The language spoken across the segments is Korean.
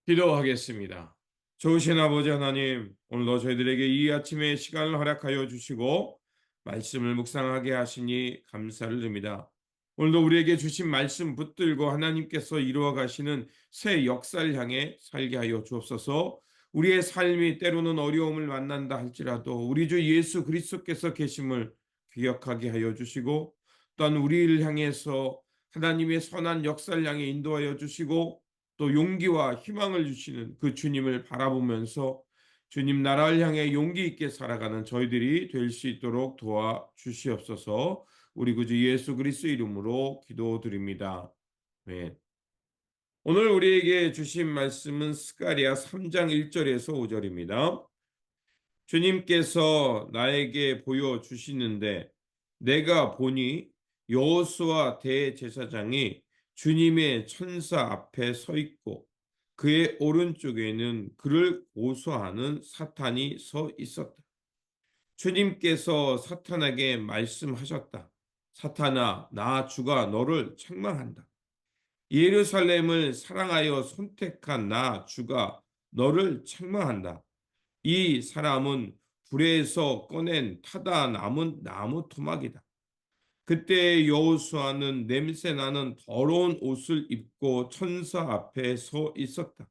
기도하겠습니다. 좋으신 아버지 하나님, 오늘도 저희들에게 이 아침에 시간을 허락하여 주시고 말씀을 묵상하게 하시니 감사를 드립니다. 오늘도 우리에게 주신 말씀 붙들고 하나님께서 이루어 가시는 새 역사를 향해 살게 하여 주옵소서. 우리의 삶이 때로는 어려움을 만난다 할지라도 우리 주 예수 그리스도께서 계심을 기억하게 하여 주시고, 또한 우리를 향해서 하나님의 선한 역사를 향해 인도하여 주시고, 또 용기와 희망을 주시는 그 주님을 바라보면서 주님 나라를 향해 용기 있게 살아가는 저희들이 될 수 있도록 도와 주시옵소서. 우리 구주 예수 그리스도 이름으로 기도드립니다. 네. 오늘 우리에게 주신 말씀은 스가랴 3장 1절에서 5절입니다. 주님께서 나에게 보여주시는데 내가 보니 여호수아 대제사장이 주님의 천사 앞에 서 있고 그의 오른쪽에는 그를 고소하는 사탄이 서 있었다. 주님께서 사탄에게 말씀하셨다. 사탄아, 나 주가 너를 책망한다. 예루살렘을 사랑하여 선택한 나 주가 너를 책망한다. 이 사람은 불에서 꺼낸 타다 남은 나무 토막이다. 그때 여호수아는 냄새나는 더러운 옷을 입고 천사 앞에 서 있었다.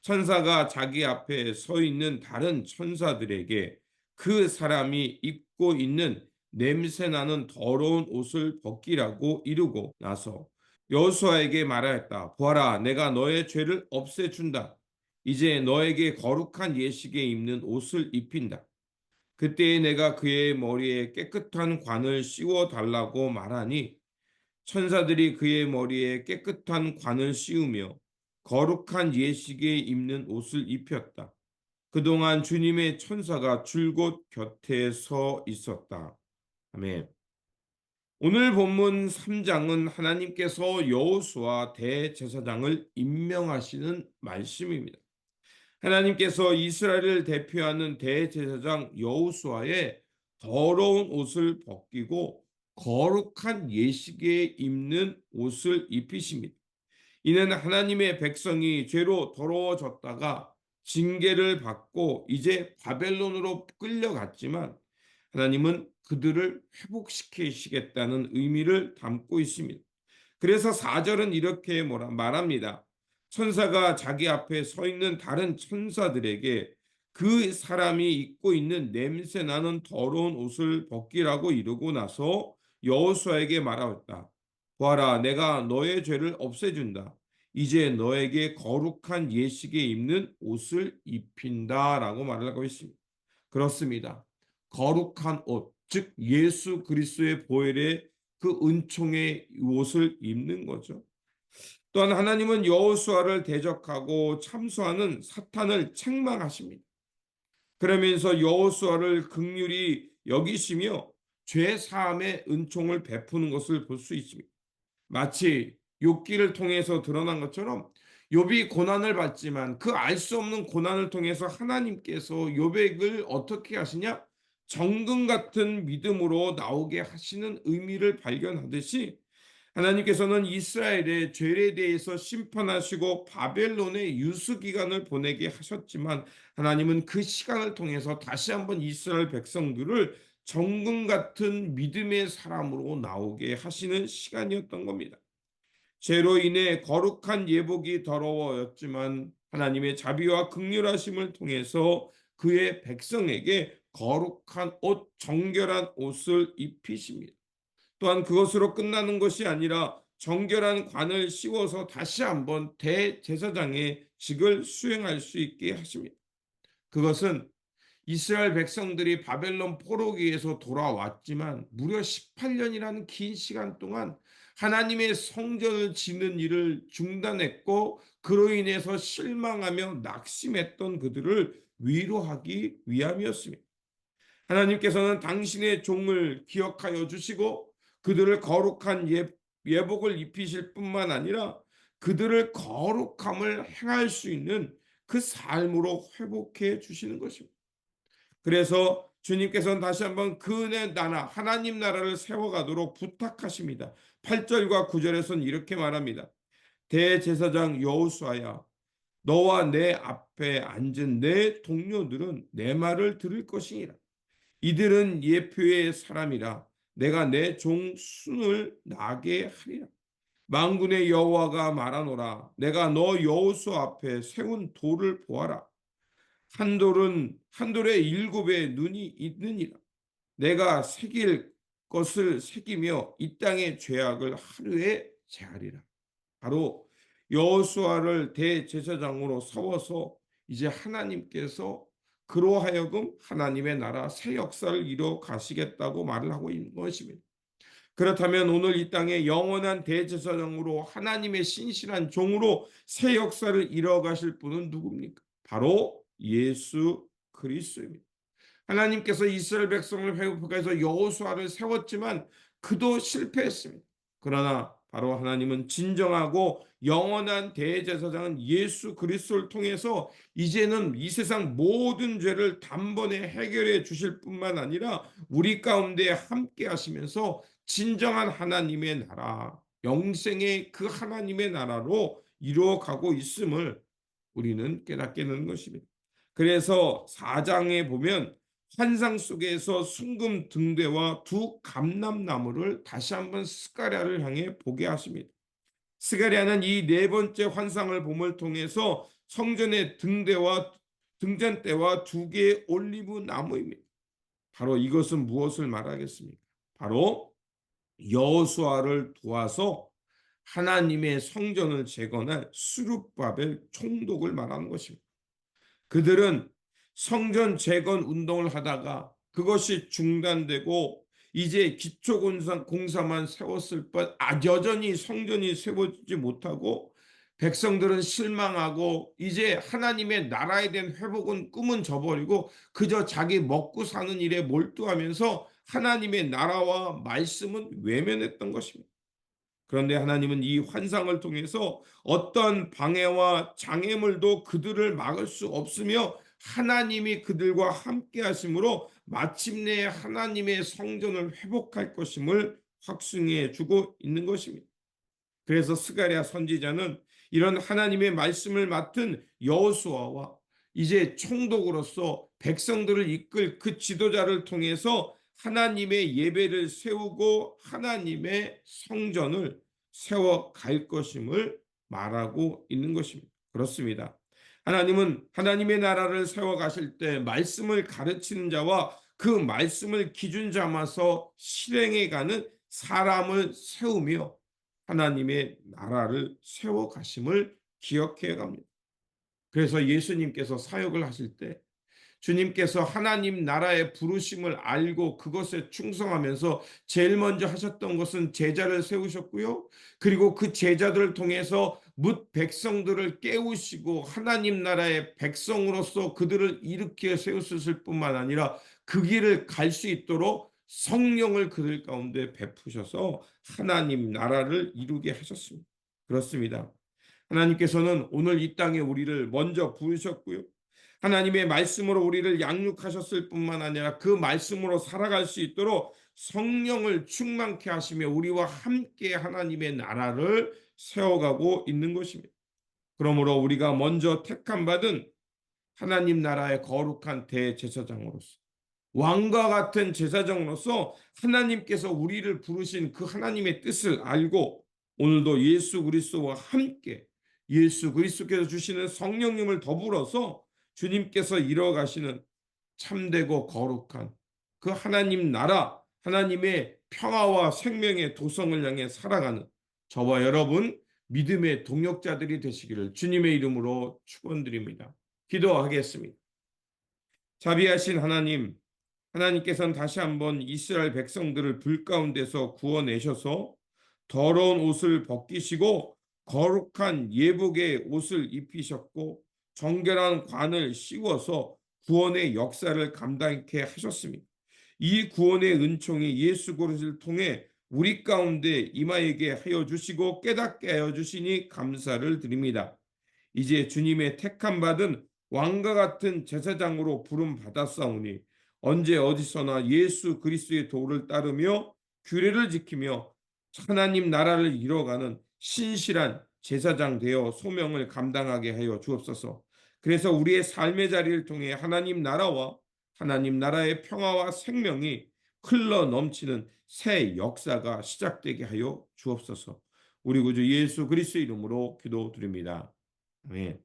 천사가 자기 앞에 서 있는 다른 천사들에게 그 사람이 입고 있는 냄새나는 더러운 옷을 벗기라고 이르고 나서 여호수아에게 말하였다. 보아라, 내가 너의 죄를 없애준다. 이제 너에게 거룩한 예식에 입는 옷을 입힌다. 그때에 내가 그의 머리에 깨끗한 관을 씌워 달라고 말하니 천사들이 그의 머리에 깨끗한 관을 씌우며 거룩한 예식에 입는 옷을 입혔다. 그동안 주님의 천사가 줄곧 곁에 서 있었다. 아멘. 오늘 본문 3장은 하나님께서 여호수아 대제사장을 임명하시는 말씀입니다. 하나님께서 이스라엘을 대표하는 대제사장 여호수아의 더러운 옷을 벗기고 거룩한 예식에 입는 옷을 입히십니다. 이는 하나님의 백성이 죄로 더러워졌다가 징계를 받고 이제 바벨론으로 끌려갔지만 하나님은 그들을 회복시키시겠다는 의미를 담고 있습니다. 그래서 4절은 이렇게 말합니다. 천사가 자기 앞에 서 있는 다른 천사들에게 그 사람이 입고 있는 냄새 나는 더러운 옷을 벗기라고 이르고 나서 여호수아에게 말하였다. 보아라, 내가 너의 죄를 없애준다. 이제 너에게 거룩한 예식에 입는 옷을 입힌다라고 말을 하고 있습니다. 그렇습니다. 거룩한 옷, 즉 예수 그리스도의 보혈의 그 은총의 옷을 입는 거죠. 또한 하나님은 여호수아를 대적하고 참수하는 사탄을 책망하십니다. 그러면서 여호수아를 긍휼히 여기시며 죄 사함의 은총을 베푸는 것을 볼 수 있습니다. 마치 욥기를 통해서 드러난 것처럼 욥이 고난을 받지만 그 알 수 없는 고난을 통해서 하나님께서 욥을 어떻게 하시냐? 정금 같은 믿음으로 나오게 하시는 의미를 발견하듯이 하나님께서는 이스라엘의 죄에 대해서 심판하시고 바벨론의 유수 기간을 보내게 하셨지만 하나님은 그 시간을 통해서 다시 한번 이스라엘 백성들을 정금 같은 믿음의 사람으로 나오게 하시는 시간이었던 겁니다. 죄로 인해 거룩한 예복이 더러워졌지만 하나님의 자비와 긍휼하심을 통해서 그의 백성에게 거룩한 옷, 정결한 옷을 입히십니다. 또한 그것으로 끝나는 것이 아니라 정결한 관을 씌워서 다시 한번 대제사장의 직을 수행할 수 있게 하십니다. 그것은 이스라엘 백성들이 바벨론 포로기에서 돌아왔지만 무려 18년이라는 긴 시간 동안 하나님의 성전을 짓는 일을 중단했고 그로 인해서 실망하며 낙심했던 그들을 위로하기 위함이었습니다. 하나님께서는 당신의 종을 기억하여 주시고 그들을 거룩한 예복을 입히실 뿐만 아니라 그들을 거룩함을 행할 수 있는 그 삶으로 회복해 주시는 것입니다. 그래서 주님께서는 다시 한번 그의 나라 하나님 나라를 세워가도록 부탁하십니다. 8절과 9절에서는 이렇게 말합니다. 대제사장 여호수아야, 너와 내 앞에 앉은 내 동료들은 내 말을 들을 것이니라. 이들은 예표의 사람이라. 내가 내 종 순을 나게 하리라. 만군의 여호와가 말하노라. 내가 너 여호수 앞에 세운 돌을 보아라. 한 돌에 일곱의 눈이 있느니라. 내가 새길 것을 새기며 이 땅의 죄악을 하루에 제하리라. 바로 여호수아를 대제사장으로 세워서 이제 하나님께서 그로 하여금 하나님의 나라 새 역사를 이뤄 가시겠다고 말을 하고 있는 것입니다. 그렇다면 오늘 이 땅에 영원한 대제사장으로 하나님의 신실한 종으로 새 역사를 이뤄 가실 분은 누굽니까? 바로 예수 그리스도입니다. 하나님께서 이스라엘 백성을 회복해서 여호수아를 세웠지만 그도 실패했습니다. 그러나 바로 하나님은 진정하고 영원한 대제사장은 예수 그리스도를 통해서 이제는 이 세상 모든 죄를 단번에 해결해 주실 뿐만 아니라 우리 가운데 함께 하시면서 진정한 하나님의 나라, 영생의 그 하나님의 나라로 이루어가고 있음을 우리는 깨닫게 되는 것입니다. 그래서 4장에 보면 환상 속에서 순금 등대와 두 감람나무를 다시 한번 스가랴를 향해 보게 하십니다. 스가랴는 이 네 번째 환상을 봄을 통해서 성전의 등대와 등잔대와 두 개의 올리브 나무입니다. 바로 이것은 무엇을 말하겠습니까? 바로 여호수아를 도와서 하나님의 성전을 재건할 수룹바벨 총독을 말하는 것입니다. 그들은 성전 재건 운동을 하다가 그것이 중단되고 이제 기초공사만 세웠을 뿐 여전히 성전이 세워지지 못하고 백성들은 실망하고 이제 하나님의 나라에 대한 회복은 꿈은 저버리고 그저 자기 먹고 사는 일에 몰두하면서 하나님의 나라와 말씀은 외면했던 것입니다. 그런데 하나님은 이 환상을 통해서 어떤 방해와 장애물도 그들을 막을 수 없으며 하나님이 그들과 함께 하심으로 마침내 하나님의 성전을 회복할 것임을 확증해 주고 있는 것입니다. 그래서 스가랴 선지자는 이런 하나님의 말씀을 맡은 여호수아와 이제 총독으로서 백성들을 이끌 그 지도자를 통해서 하나님의 예배를 세우고 하나님의 성전을 세워 갈 것임을 말하고 있는 것입니다. 그렇습니다. 하나님은 하나님의 나라를 세워 가실 때 말씀을 가르치는 자와 그 말씀을 기준 삼아서 실행해 가는 사람을 세우며 하나님의 나라를 세워 가심을 기억해 갑니다. 그래서 예수님께서 사역을 하실 때 주님께서 하나님 나라의 부르심을 알고 그것에 충성하면서 제일 먼저 하셨던 것은 제자를 세우셨고요. 그리고 그 제자들을 통해서 뭇 백성들을 깨우시고 하나님 나라의 백성으로서 그들을 일으켜 세우셨을 뿐만 아니라 그 길을 갈 수 있도록 성령을 그들 가운데 베푸셔서 하나님 나라를 이루게 하셨습니다. 그렇습니다. 하나님께서는 오늘 이 땅에 우리를 먼저 부르셨고요. 하나님의 말씀으로 우리를 양육하셨을 뿐만 아니라 그 말씀으로 살아갈 수 있도록 성령을 충만케 하시며 우리와 함께 하나님의 나라를 세워가고 있는 것입니다. 그러므로 우리가 먼저 택함 받은 하나님 나라의 거룩한 대제사장으로서 왕과 같은 제사장으로서 하나님께서 우리를 부르신 그 하나님의 뜻을 알고 오늘도 예수 그리스도와 함께 예수 그리스도께서 주시는 성령님을 더불어서 주님께서 이뤄가시는 참되고 거룩한 그 하나님 나라, 하나님의 평화와 생명의 도성을 향해 살아가는 저와 여러분 믿음의 동역자들이 되시기를 주님의 이름으로 축원드립니다. 기도하겠습니다. 자비하신 하나님, 하나님께서는 다시 한번 이스라엘 백성들을 불 가운데서 구원내셔서 더러운 옷을 벗기시고 거룩한 예복의 옷을 입히셨고 정결한 관을 씌워서 구원의 역사를 감당케 하셨습니다. 이 구원의 은총이 예수 그리스도를 통해 우리 가운데 임하게 하여 주시고 깨닫게 하여 주시니 감사를 드립니다. 이제 주님의 택함 받은 왕과 같은 제사장으로 부름 받았사오니 언제 어디서나 예수 그리스도의 도를 따르며 규례를 지키며 하나님 나라를 이뤄가는 신실한 제사장 되어 소명을 감당하게 하여 주옵소서. 그래서 우리의 삶의 자리를 통해 하나님 나라와 하나님 나라의 평화와 생명이 흘러 넘치는 새 역사가 시작되게 하여 주옵소서. 우리 구주 예수 그리스도의 이름으로 기도드립니다. 아멘.